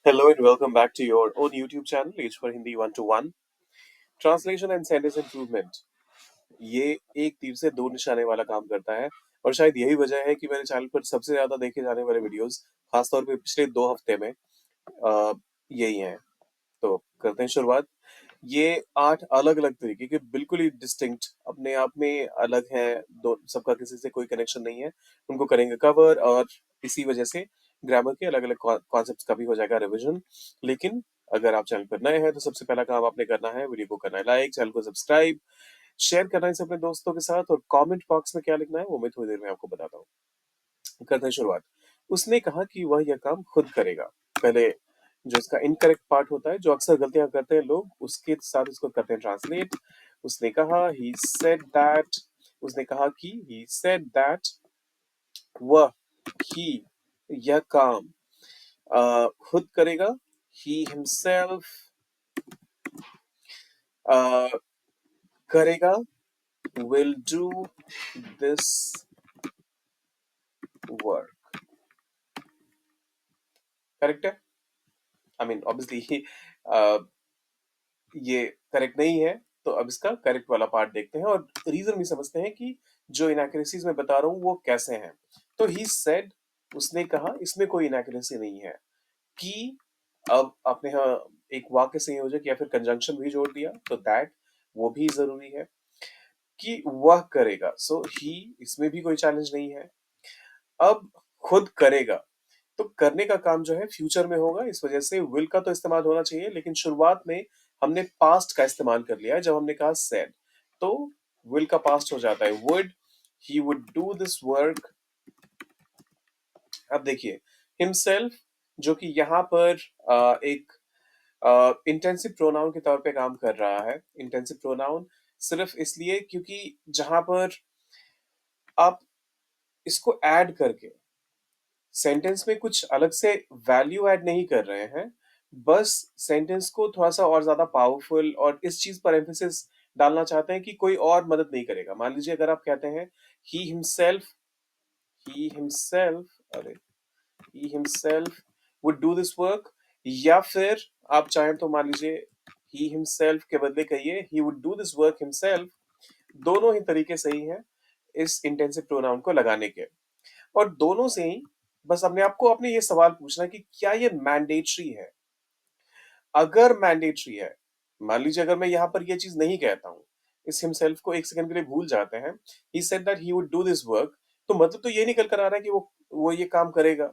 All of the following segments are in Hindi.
Hello and welcome back to your own YouTube channel, H for Hindi 1-1. Translation and sentence improvement. ये एक तीर से दो निशाने वाला काम करता है और शायद यही वजह है कि मेरे चैनल पर सबसे ज्यादा देखे जाने वाले वीडियोस खासतौर पे पिछले 2 हफ्ते में यही हैं। तो करते हैं शुरुआत। ये 8 अलग-अलग तरीके के बिल्कुल ही डिस्टिंक्ट अपने आप में अलग हैं, दो सबका किसी से कोई कनेक्शन नहीं है। उनको करेंगे कवर और इसी वजह से ग्रामर के अलग-अलग कॉन्सेप्ट्स का भी हो जाएगा रिवीजन। लेकिन अगर आप चैनल पर नए हैं तो सबसे पहला काम आपने करना है वीडियो को करना है लाइक, चैनल को सब्सक्राइब, शेयर करना है इसे अपने दोस्तों के साथ और कमेंट बॉक्स में क्या लिखना है वो मैं थोड़ी देर में आपको बताता हूँ। करते हैं शुरुआत। उसने कहा कि वह यह काम खुद करेगा। पहले जो इसका इनकरेक्ट पार्ट होता है, जो अक्सर गलतियां करते हैं लोग, उसके साथ इसको करते हैं ट्रांसलेट। उसने कहा ही सेड दैट। उसने कहा कि ही सेड दैट वह ही यह काम खुद करेगा। ही हिमसेल्फ करेगा। Will do this work. Correct है। आई मीन ऑब्वियसली ये करेक्ट नहीं है, तो अब इसका करेक्ट वाला पार्ट देखते हैं और रीजन भी समझते हैं कि जो इनएक्यूरेसीज मैं बता रहा हूँ वो कैसे हैं। तो ही सेड, उसने कहा, इसमें कोई इनएक्यूरेसी नहीं है। कि अब आपने यहाँ एक वाक्य संयोजक या फिर कंजंक्शन भी जोड़ दिया तो दैट वो भी जरूरी है। कि वह करेगा, सो ही, इसमें भी कोई चैलेंज नहीं है। अब खुद करेगा, तो करने का काम जो है फ्यूचर में होगा, इस वजह से विल का तो इस्तेमाल होना चाहिए, लेकिन शुरुआत में हमने पास्ट का इस्तेमाल कर लिया है जब हमने कहा सेड। तो विल का पास्ट हो जाता है would. He would do this work. अब देखिए हिमसेल्फ, जो कि यहाँ पर एक इंटेंसिव प्रोनाउन के तौर पे काम कर रहा है। इंटेंसिव प्रोनाउन सिर्फ इसलिए क्योंकि जहां पर आप इसको ऐड करके सेंटेंस में कुछ अलग से वैल्यू ऐड नहीं कर रहे हैं, बस सेंटेंस को थोड़ा सा और ज्यादा पावरफुल और इस चीज पर एम्फेसिस डालना चाहते हैं कि कोई और मदद नहीं करेगा। मान लीजिए अगर आप कहते हैं ही हिमसेल्फ, ही हिमसेल्फ, अरे he himself would do this work, या फिर आप चाहें तो मान लीजिए ही हिमसेल्फ के बदले कहिए he would do this work himself. दोनों ही तरीके सही हैं इस इंटेंसिव प्रोनाउन को लगाने के। और दोनों से ही बस अपने आप को आपने ये सवाल पूछना है कि क्या ये मैंडेटरी है। अगर मैंडेटरी है, मान लीजिए अगर मैं यहाँ पर ये चीज नहीं कहता हूँ, इस हिमसेल्फ को एक सेकंड के लिए भूल जाते हैं, he said that he would do this work, तो मतलब तो ये निकल कर आ रहा है कि वो ये काम करेगा।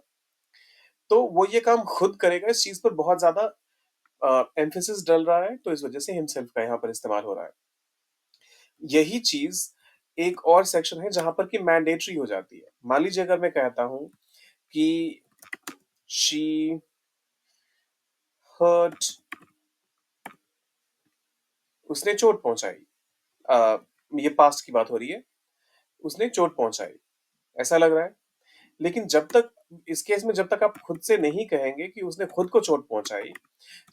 तो वो ये काम खुद करेगा, इस चीज पर बहुत ज्यादा एम्फेसिस डल रहा है, तो इस वजह से हिमसेल्फ का यहाँ पर इस्तेमाल हो रहा है। यही चीज एक और सेक्शन है जहां पर कि मैंडेटरी हो जाती है। मान लीजिए अगर मैं कहता हूं कि शी हर्ट, उसने चोट पहुंचाई। ये पास्ट की बात हो रही है। उसने चोट पहुंचाई, ऐसा लग रहा है। लेकिन जब तक, इस केस में जब तक आप खुद से नहीं कहेंगे कि उसने खुद को चोट पहुंचाई,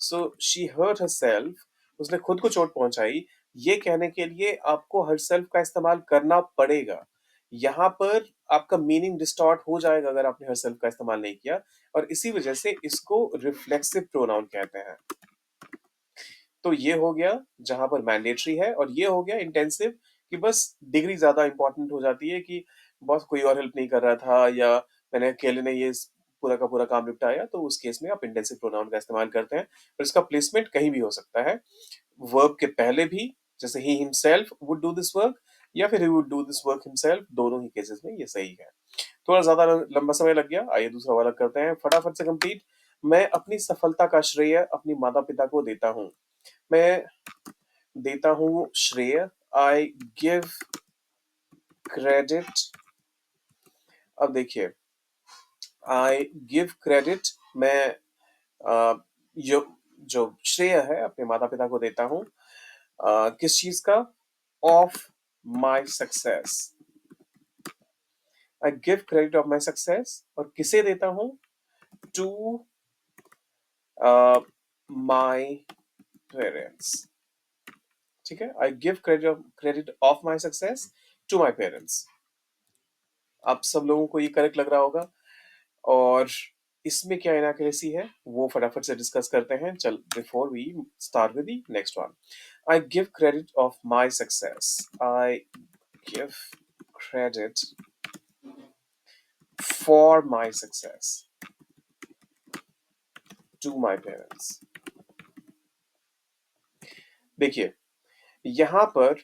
सो शी हर्ट हरसेल्फ, उसने खुद को चोट पहुंचाई, ये कहने के लिए आपको हरसेल्फ का इस्तेमाल करना पड़ेगा। यहाँ पर आपका मीनिंग डिस्टॉर्ट हो जाएगा अगर आपने हरसेल्फ का इस्तेमाल नहीं किया, और इसी वजह से इसको रिफ्लेक्सिव प्रोनाउन कहते हैं। तो ये हो गया जहां पर मैंडेटरी है, और ये हो गया इंटेंसिव कि बस डिग्री ज्यादा इंपॉर्टेंट हो जाती है कि बॉस कोई और हेल्प नहीं कर रहा था या मैंने अकेले ने ये पूरा का पूरा काम निपटाया, तो उस केस में आप इंटेंसिव प्रोनाउन का इस्तेमाल करते हैं। और इसका प्लेसमेंट कहीं भी हो सकता है, वर्ब के पहले भी, जैसे he himself would do this work या फिर he would do this work himself, दोनों ही केसेस में ये सही है। थोड़ा ज्यादा लंबा समय लग गया, आइए दूसरा वाला करते हैं फटाफट से कंप्लीट। मैं अपनी सफलता का श्रेय अपनी माता पिता को देता हूँ। मैं देता हूँ श्रेय, आई गिव क्रेडिट। अब देखिए आई गिव क्रेडिट, मैं जो जो श्रेय है अपने माता पिता को देता हूँ। किस चीज का? Of my success. I give credit of my success, और किसे देता हूँ? To my parents. ठीक है, I give credit of my success to my parents. आप सब लोगों को ये करेक्ट लग रहा होगा। और इसमें क्या इनएक्यूरेसी है वो फटाफट से डिस्कस करते हैं। चल, before we start with the next one, I give credit of my success, I give credit for my success to my parents. देखिए, यहां पर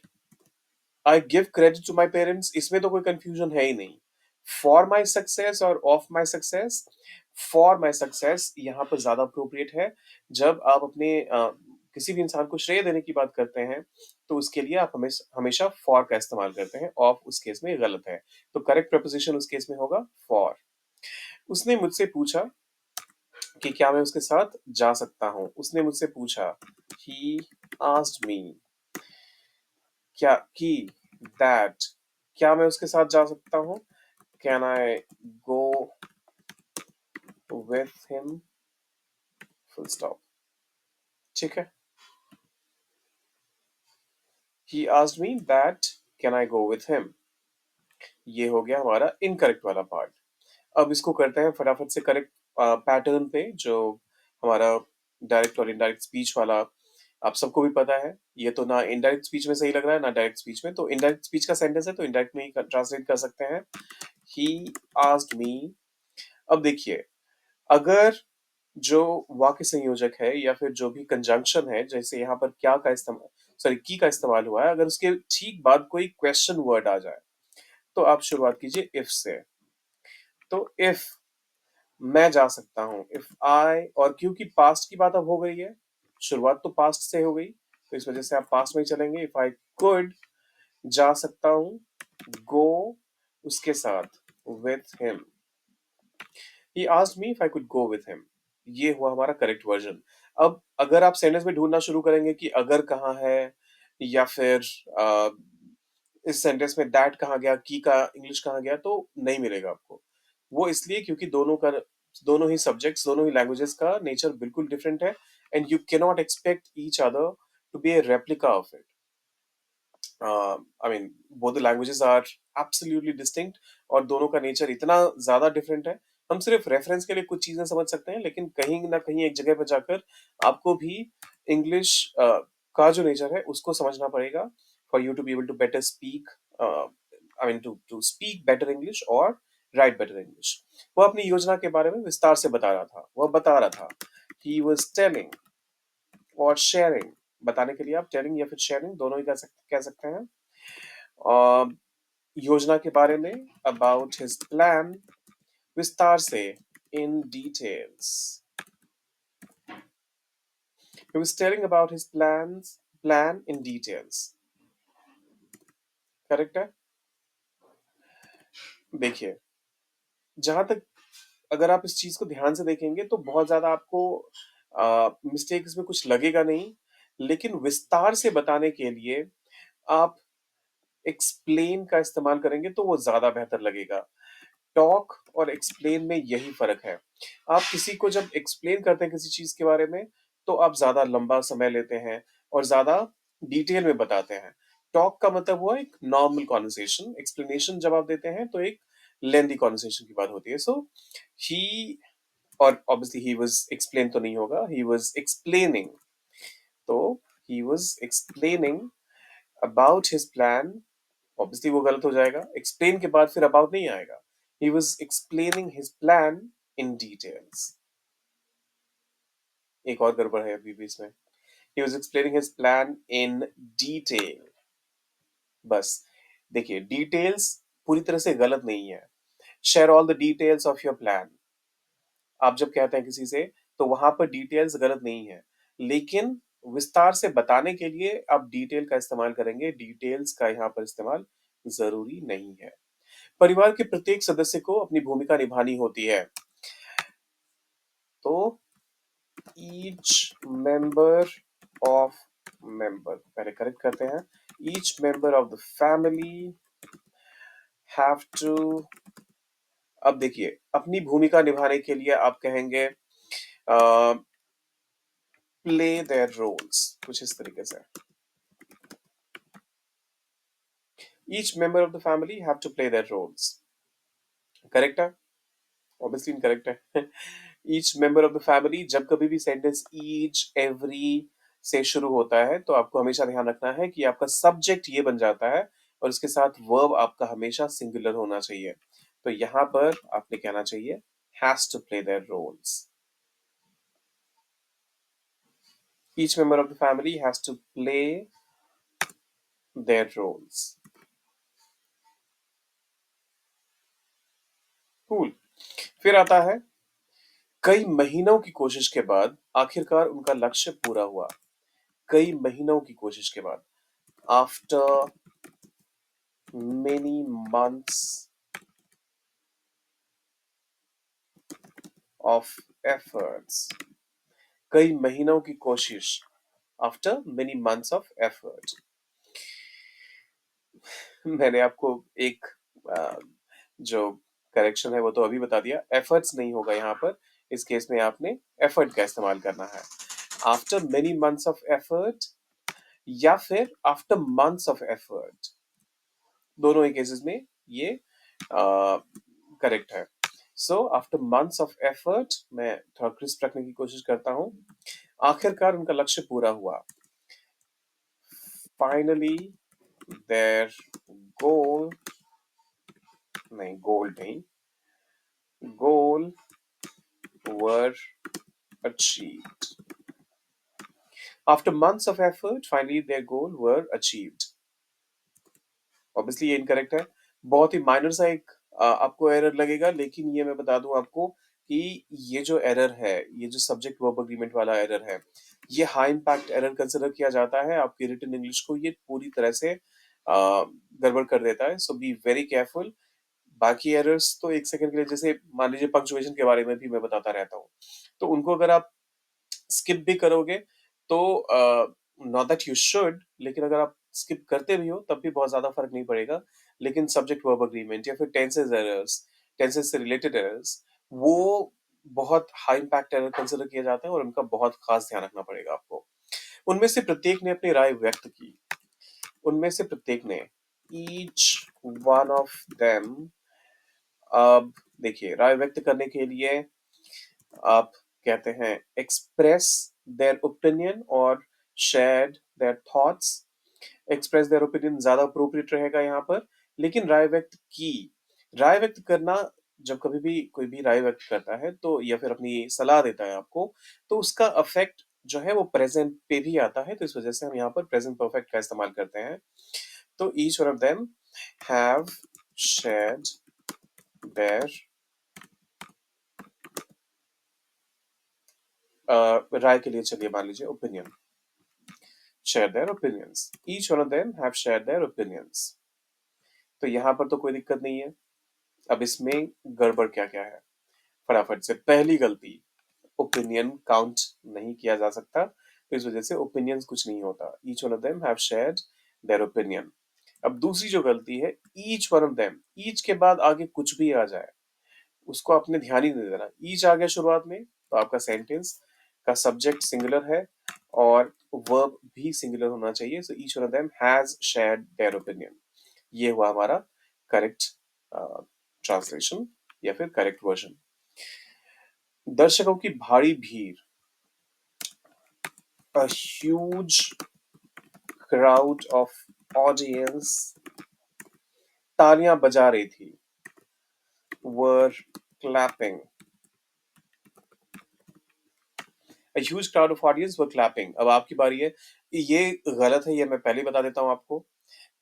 I give credit to my parents, इसमें तो कोई कंफ्यूजन है ही नहीं। फॉर माई सक्सेस और of my success, for my success यहाँ पर ज्यादा अप्रोप्रिएट है। जब आप अपने किसी भी इंसान को श्रेय देने की बात करते हैं तो उसके लिए आप हमेशा हमेशा फॉर का इस्तेमाल करते हैं। ऑफ उस केस में गलत है, तो करेक्ट प्रपोजिशन उस केस में होगा फॉर। उसने मुझसे पूछा कि क्या मैं उसके साथ जा सकता हूँ। उसने मुझसे पूछा, ही आस्क्ड मी, क्या कि दैट, क्या मैं उसके साथ जा सकता हूँ, can I go with him, full stop. ठीक है, he asked me that can I go with him, ये हो गया हमारा इनकरेक्ट वाला पार्ट। अब इसको करते हैं फटाफट से करेक्ट पैटर्न पे, जो हमारा डायरेक्ट और इनडायरेक्ट स्पीच वाला आप सबको भी पता है। ये तो ना इनडायरेक्ट स्पीच में सही लग रहा है ना डायरेक्ट स्पीच में, तो इनडायरेक्ट स्पीच का सेंटेंस है तो इनडायरेक्ट में ही ट्रांसलेट कर सकते हैं, ही आस्क्ड मी। अब देखिए, अगर जो वाक्य संयोजक है या फिर जो भी कंजंक्शन है, जैसे यहाँ पर क्या का इस्तेमाल, सॉरी की का इस्तेमाल हुआ है, अगर उसके ठीक बाद कोई क्वेश्चन वर्ड आ जाए तो आप शुरुआत कीजिए इफ से। तो इफ मैं जा सकता हूं, इफ आई, और क्योंकि पास्ट की बात अब हो गई है, शुरुआत तो पास्ट से हो गई, तो इस वजह से आप पास्ट में ही चलेंगे। इफ आई कुड, जा सकता हूं, गो उसके साथ, with him, he asked me if I could go with him, ये हुआ हमारा करेक्ट वर्जन। अब अगर आप सेंटेंस में ढूंढना शुरू करेंगे कि अगर कहाँ है, या फिर अ, इस सेंटेंस में दैट कहाँ गया, की का इंग्लिश कहाँ गया, तो नहीं मिलेगा आपको। वो इसलिए क्योंकि दोनों ही सब्जेक्ट्स, दोनों ही लैंग्वेजेस का नेचर बिल्कुल डिफरेंट है, and you can not expect each other to be a replica of it. I mean, both the languages are absolutely distinct, और दोनों का नेचर इतना ज्यादा डिफरेंट है। हम सिर्फ रेफरेंस के लिए कुछ चीजें समझ सकते हैं, लेकिन कहीं ना कहीं एक जगह पर जाकर आपको भी इंग्लिश का जो नेचर है उसको समझना पड़ेगा, for you to be able to better speak, I mean to speak better English और राइट बेटर इंग्लिश। वो अपनी योजना के बारे में विस्तार से बता रहा था। वह बता रहा था, ही वॉज टेलिंग और शेयरिंग, बताने के लिए आप टेलिंग या फिर शेयरिंग दोनों ही कह सकते हैं। अ, योजना के बारे में, अबाउट हिज प्लान, विस्तार से, in details. He was telling about his plan in details। Correct है। देखिए, जहां तक, अगर आप इस चीज को ध्यान से देखेंगे तो बहुत ज्यादा आपको मिस्टेक इसमें कुछ लगेगा नहीं, लेकिन विस्तार से बताने के लिए आप एक्सप्लेन का इस्तेमाल करेंगे तो वो ज्यादा बेहतर लगेगा। टॉक और एक्सप्लेन में यही फर्क है। आप किसी को जब एक्सप्लेन करते हैं किसी चीज के बारे में, तो आप ज्यादा लंबा समय लेते हैं और ज्यादा डिटेल में बताते हैं। टॉक का मतलब हुआ एक नॉर्मल कॉन्वर्सेशन, एक्सप्लेनेशन जब आप देते हैं तो एक लेंदी कॉन्वर्सेशन की बात होती है। सो ही, और ऑब्वियसली ही वाज एक्सप्लेन तो नहीं होगा, ही वाज एक्सप्लेनिंग। तो he was explaining about his plan, obviously वो गलत हो जाएगा, एक्सप्लेन के बाद फिर अबाउट नहीं आएगा। ही was explaining his plan in details. एक और गड़बड़ है अभी भी इसमें, ही was explaining his plan in detail. बस देखिए, डिटेल्स पूरी तरह से गलत नहीं है। Share all the details of your plan, आप जब कहते हैं किसी से तो वहां पर डिटेल्स गलत नहीं है, लेकिन विस्तार से बताने के लिए आप डिटेल का इस्तेमाल करेंगे, डिटेल्स का यहाँ पर इस्तेमाल जरूरी नहीं है। परिवार के प्रत्येक सदस्य को अपनी भूमिका निभानी होती है, तो ईच मेंबर ऑफ, मेंबर पहले करेक्ट करते हैं, each member of the family have to. अब देखिए, अपनी भूमिका निभाने के लिए आप कहेंगे प्ले देयर रोल्स, कुछ इस तरीके से। Each member of the family have to play their roles. Correct है? ऑब्वियसली इनकरेक्ट है। Each member of the family, जब कभी भी सेंटेंस ईच, एवरी से शुरू होता है तो आपको हमेशा ध्यान रखना है कि आपका सब्जेक्ट ये बन जाता है और उसके साथ वर्ब आपका हमेशा सिंगुलर होना चाहिए। तो यहाँ पर आपने कहना चाहिए has to play their roles. Each member of the family has to play their roles. Cool. फिर आता है कई महीनों की कोशिश के बाद आखिरकार उनका लक्ष्य पूरा हुआ। कई महीनों की कोशिश के बाद, after many months of efforts, कई महीनों की कोशिश, after many months of effort. मैंने आपको एक अ, जो करेक्शन है वो तो अभी बता दिया, एफर्ट्स नहीं होगा यहाँ पर। इस केस में आपने एफर्ट का इस्तेमाल करना है। After many months of effort या फिर आफ्टर मंथ्स ऑफ एफर्ट, दोनों ही केसेस में ये करेक्ट है। So after months of effort, मैं थोड़ा क्रिस्प रखने की कोशिश करता हूँ, आखिरकार उनका लक्ष्य पूरा हुआ। फाइनली देयर गोल, नहीं गोल नहीं, goal were achieved. After months of effort finally their goal were achieved. Obviously ये इनकरेक्ट है। बहुत ही माइनर सा एक आपको एरर लगेगा, लेकिन ये मैं बता दूं आपको कि ये जो एरर है, ये जो सब्जेक्ट वर्ब अग्रीमेंट वाला एरर है, ये हाई इम्पैक्ट एरर कंसिडर किया जाता है। आपकी रिटन इंग्लिश को ये पूरी तरह से गड़बड़ कर देता है। सो बी वेरी केयरफुल। बाकी एरर्स तो एक सेकंड के लिए, जैसे मान लीजिए पंक्चुएशन के बारे में भी मैं बताता रहता हूँ, तो उनको अगर आप स्किप भी करोगे तो नॉट दैट यू शुड, लेकिन अगर आप स्किप करते भी हो तब भी बहुत ज्यादा फर्क नहीं पड़ेगा। लेकिन सब्जेक्ट वर्ब अग्रीमेंट या फिर टेंसेस एरर्स, टेंसेस से रिलेटेड एरर्स, वो बहुत हाई इम्पैक्ट एरर कंसिडर किया जाता है और उनका बहुत खास ध्यान रखना पड़ेगा आपको। उनमें से प्रत्येक ने अपनी राय व्यक्त की। उनमें से प्रत्येक ने, ईच वन ऑफ देम। अब देखिए, राय व्यक्त करने के लिए आप कहते हैं एक्सप्रेस देयर ओपिनियन और share their thoughts. Express their opinion ज्यादा अप्रोप्रिएट रहेगा यहाँ पर। लेकिन राय व्यक्त की, राय व्यक्त करना, जब कभी भी कोई भी राय व्यक्त करता है तो या फिर अपनी सलाह देता है आपको, तो उसका अफेक्ट जो है वो प्रेजेंट पे भी आता है। तो इस वजह से हम यहाँ पर प्रेजेंट परफेक्ट का इस्तेमाल करते हैं। तो each one of them have shared their, राय के लिए चलिए मान लीजिए opinion, share their opinions. Each one of them have shared their opinions. तो यहाँ पर तो कोई दिक्कत नहीं है। अब इसमें गड़बड़ क्या क्या है, फटाफट से। पहली गलती, ओपिनियन काउंट नहीं किया जा सकता, तो इस वजह से ओपिनियंस कुछ नहीं होता। Each one of them have shared their opinion. अब दूसरी जो गलती है, each one of them, each के बाद आगे कुछ भी आ जाए उसको आपने ध्यान ही नहीं देना। ईच आ गया शुरुआत में तो आपका सेंटेंस का सब्जेक्ट सिंगुलर है और वर्ब भी सिंगुलर होना चाहिए। So each one of them has shared their opinion. ये हुआ हमारा करेक्ट ट्रांसलेशन या फिर करेक्ट वर्जन। दर्शकों की भारी भीड़, a huge crowd of audience, तालियां बजा रही थी, were clapping. A huge crowd of audience were clapping. अब आपकी बारी है। ये गलत है, ये मैं पहले ही बता देता हूँ आपको।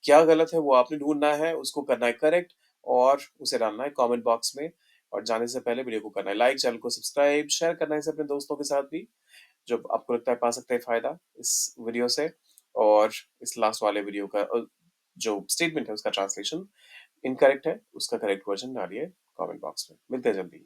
क्या गलत है वो आपने ढूंढना है, उसको करना है करेक्ट और उसे डालना है कमेंट बॉक्स में। और जाने से पहले वीडियो को करना है लाइक, चैनल को सब्सक्राइब, शेयर करना है इसे अपने दोस्तों के साथ भी, जो आपको लगता है पा सकते हैं फायदा इस वीडियो से। और इस लास्ट वाले वीडियो का जो स्टेटमेंट है उसका ट्रांसलेशन इनकरेक्ट है, उसका करेक्ट वर्जन डालिए कमेंट बॉक्स में। मिलते हैं जल्दी।